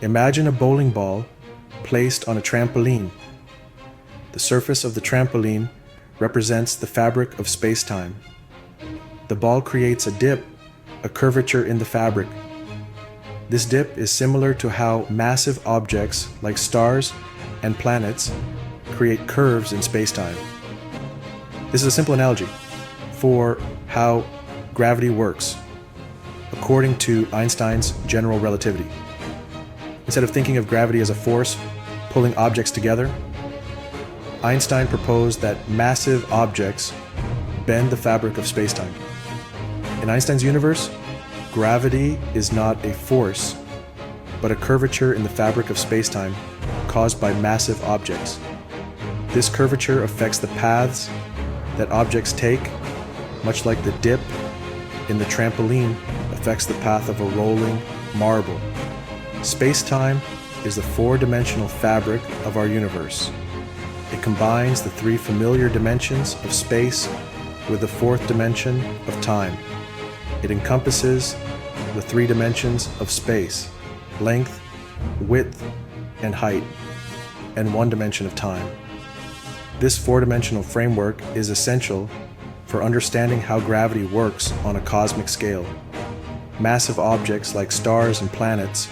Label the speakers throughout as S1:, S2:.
S1: Imagine a bowling ball placed on a trampoline. The surface of the trampoline represents the fabric of space-time. The ball creates a dip, a curvature in the fabric. This dip is similar to how massive objects like stars and planets create curves in space-time. This is a simple analogy for how gravity works, according to Einstein's general relativity. Instead of thinking of gravity as a force pulling objects together, Einstein proposed that massive objects bend the fabric of spacetime. In Einstein's universe, gravity is not a force, but a curvature in the fabric of spacetime caused by massive objects. This curvature affects the paths that objects take, much like the dip in the trampoline affects the path of a rolling marble. Space-time is the four-dimensional fabric of our universe. It combines the three familiar dimensions of space with the fourth dimension of time. It encompasses the three dimensions of space, length, width, and height, and one dimension of time. This four-dimensional framework is essential for understanding how gravity works on a cosmic scale. Massive objects like stars and planets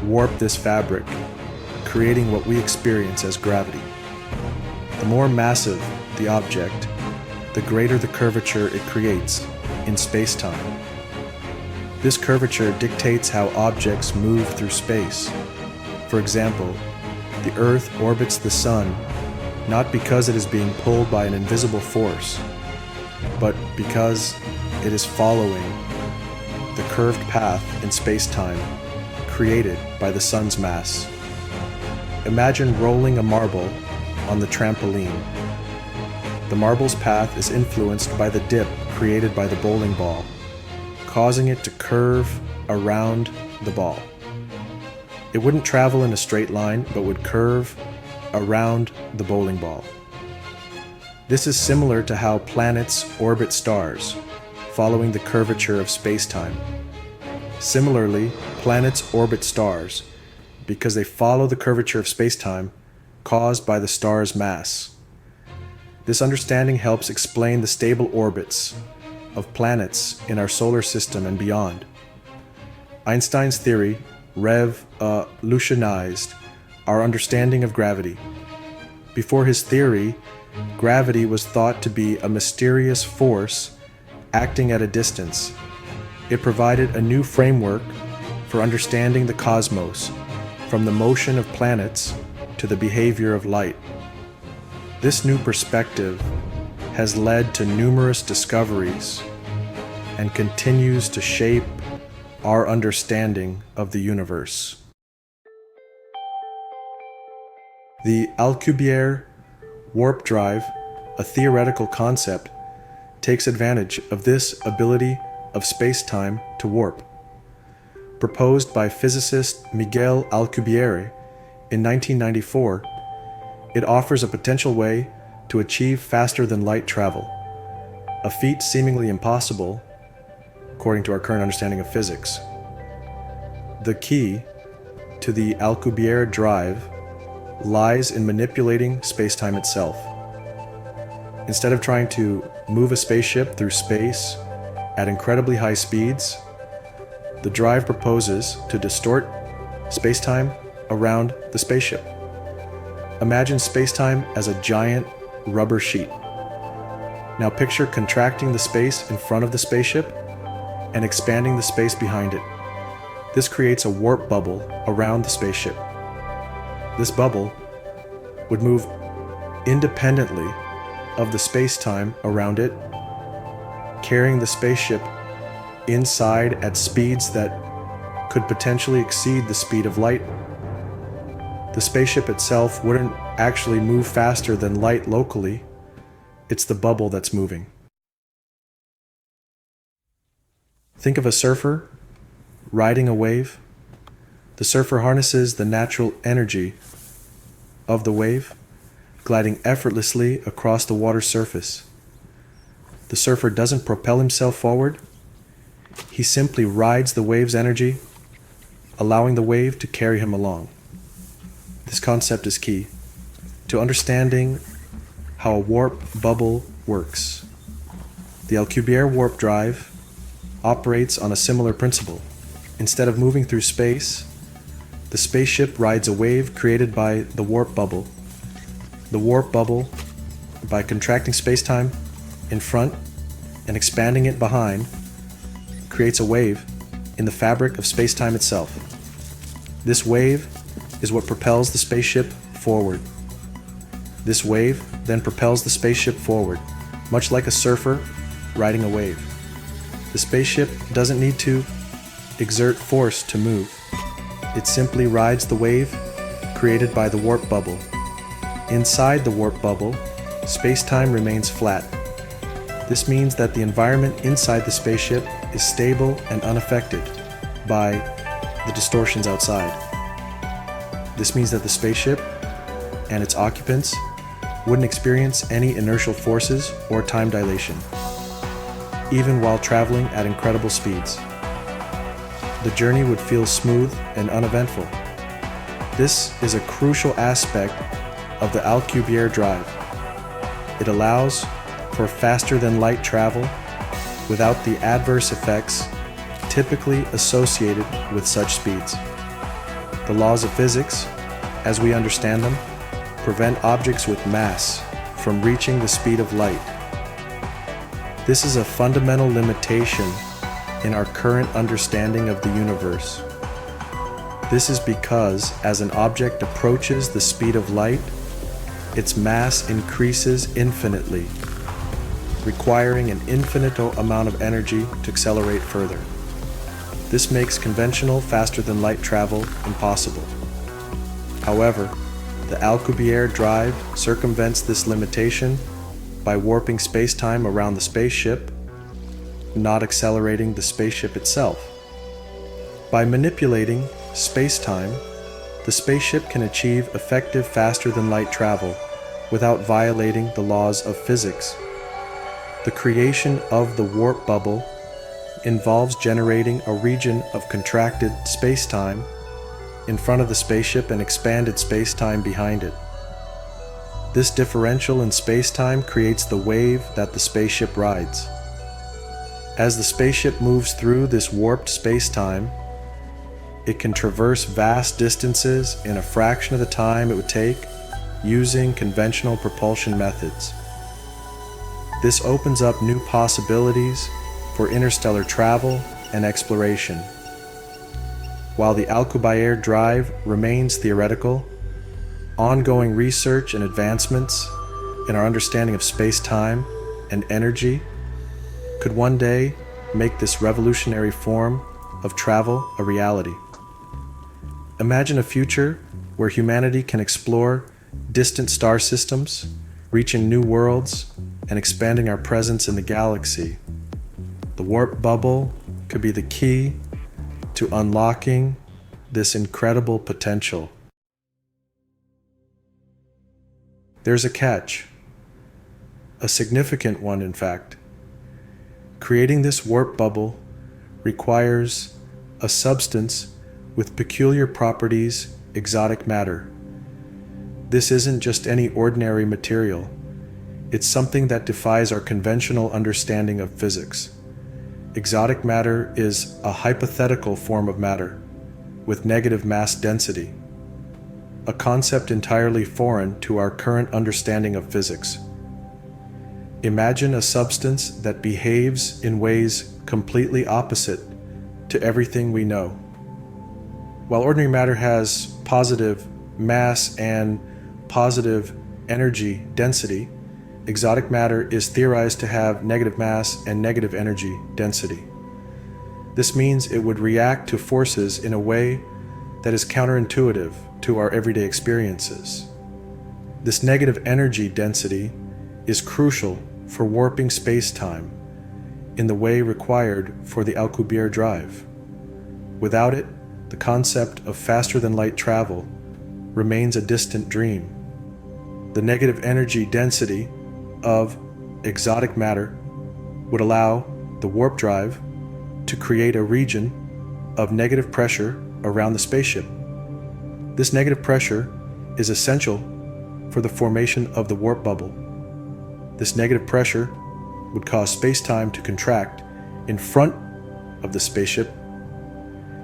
S1: warp this fabric, creating what we experience as gravity. The more massive the object, the greater the curvature it creates in space-time. This curvature dictates how objects move through space. For example, the Earth orbits the Sun not because it is being pulled by an invisible force, but because it is following the curved path in space-time created by the Sun's mass. Imagine rolling a marble on the trampoline. The marble's path is influenced by the dip created by the bowling ball, causing it to curve around the ball. It wouldn't travel in a straight line, but would curve around the bowling ball. This is similar to how planets orbit stars, following the curvature of space-time. Similarly, planets orbit stars because they follow the curvature of space-time caused by the star's mass. This understanding helps explain the stable orbits of planets in our solar system and beyond. Einstein's theory revolutionized our understanding of gravity. Before his theory, gravity was thought to be a mysterious force acting at a distance. It provided a new framework for understanding the cosmos, from the motion of planets to the behavior of light. This new perspective has led to numerous discoveries and continues to shape our understanding of the universe. The Alcubierre Warp Drive, a theoretical concept, takes advantage of this ability of space-time to warp. Proposed by physicist Miguel Alcubierre in 1994, it offers a potential way to achieve faster-than-light travel, a feat seemingly impossible according to our current understanding of physics. The key to the Alcubierre drive lies in manipulating space-time itself. Instead of trying to move a spaceship through space at incredibly high speeds, the drive proposes to distort space-time around the spaceship. Imagine space-time as a giant rubber sheet. Now picture contracting the space in front of the spaceship and expanding the space behind it. This creates a warp bubble around the spaceship. This bubble would move independently of the space-time around it, carrying the spaceship inside at speeds that could potentially exceed the speed of light. The spaceship itself wouldn't actually move faster than light locally. It's the bubble that's moving. Think of a surfer riding a wave. The surfer harnesses the natural energy of the wave, gliding effortlessly across the water's surface. The surfer doesn't propel himself forward. He simply rides the wave's energy allowing the wave to carry him along. This concept is key to understanding how a warp bubble works. The Alcubierre Warp Drive operates on a similar principle. Instead of moving through space, the spaceship rides a wave created by the warp bubble. The warp bubble, by contracting space-time in front and expanding it behind, creates a wave in the fabric of space-time itself. This wave is what propels the spaceship forward. This wave then propels the spaceship forward, much like a surfer riding a wave. The spaceship doesn't need to exert force to move. It simply rides the wave created by the warp bubble. Inside the warp bubble, space-time remains flat. This means that the environment inside the spaceship is stable and unaffected by the distortions outside. This means that the spaceship and its occupants wouldn't experience any inertial forces or time dilation, even while traveling at incredible speeds. The journey would feel smooth and uneventful. This is a crucial aspect of the Alcubierre Drive. It allows for faster-than-light travel without the adverse effects typically associated with such speeds. The laws of physics, as we understand them, prevent objects with mass from reaching the speed of light. This is a fundamental limitation in our current understanding of the universe. This is because as an object approaches the speed of light, its mass increases infinitely, requiring an infinite amount of energy to accelerate further. This makes conventional faster-than-light travel impossible. However, the Alcubierre Drive circumvents this limitation by warping space-time around the spaceship, not accelerating the spaceship itself. By manipulating space-time, the spaceship can achieve effective faster-than-light travel without violating the laws of physics. The creation of the warp bubble involves generating a region of contracted space-time in front of the spaceship and expanded space-time behind it. This differential in space-time creates the wave that the spaceship rides. As the spaceship moves through this warped space-time, it can traverse vast distances in a fraction of the time it would take using conventional propulsion methods. This opens up new possibilities for interstellar travel and exploration. While the Alcubierre Drive remains theoretical, ongoing research and advancements in our understanding of space-time and energy could one day make this revolutionary form of travel a reality. Imagine a future where humanity can explore distant star systems, reaching new worlds, and expanding our presence in the galaxy. The warp bubble could be the key to unlocking this incredible potential. There's a catch, a significant one in fact. Creating this warp bubble requires a substance with peculiar properties, exotic matter. This isn't just any ordinary material. It's something that defies our conventional understanding of physics. Exotic matter is a hypothetical form of matter with negative mass density, a concept entirely foreign to our current understanding of physics. Imagine a substance that behaves in ways completely opposite to everything we know. While ordinary matter has positive mass and positive energy density, exotic matter is theorized to have negative mass and negative energy density. This means it would react to forces in a way that is counterintuitive to our everyday experiences. This negative energy density is crucial for warping space-time in the way required for the Alcubierre Drive. Without it, the concept of faster-than-light travel remains a distant dream. The negative energy density of exotic matter would allow the warp drive to create a region of negative pressure around the spaceship. This negative pressure is essential for the formation of the warp bubble. This negative pressure would cause space-time to contract in front of the spaceship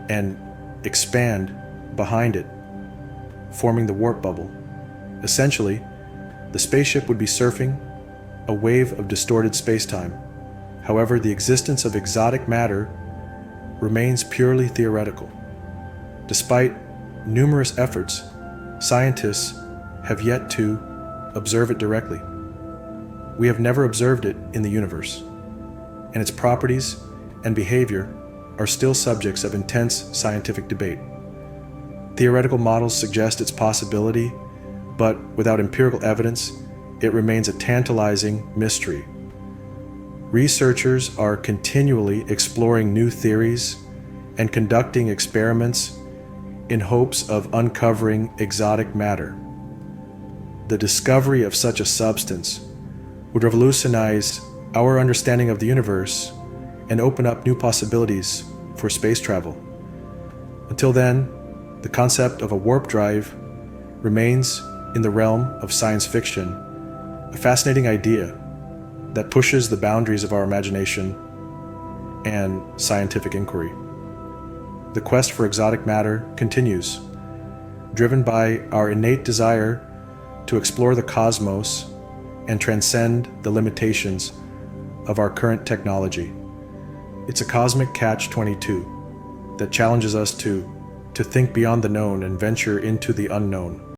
S1: and expand behind it, forming the warp bubble. Essentially, the spaceship would be surfing a wave of distorted space-time. However, the existence of exotic matter remains purely theoretical. Despite numerous efforts, scientists have yet to observe it directly. We have never observed it in the universe, and its properties and behavior are still subjects of intense scientific debate. Theoretical models suggest its possibility, but without empirical evidence, it remains a tantalizing mystery. Researchers are continually exploring new theories and conducting experiments in hopes of uncovering exotic matter. The discovery of such a substance would revolutionize our understanding of the universe and open up new possibilities for space travel. Until then, the concept of a warp drive remains in the realm of science fiction, a fascinating idea that pushes the boundaries of our imagination and scientific inquiry. The quest for exotic matter continues, driven by our innate desire to explore the cosmos and transcend the limitations of our current technology. It's a cosmic catch-22 that challenges us to think beyond the known and venture into the unknown.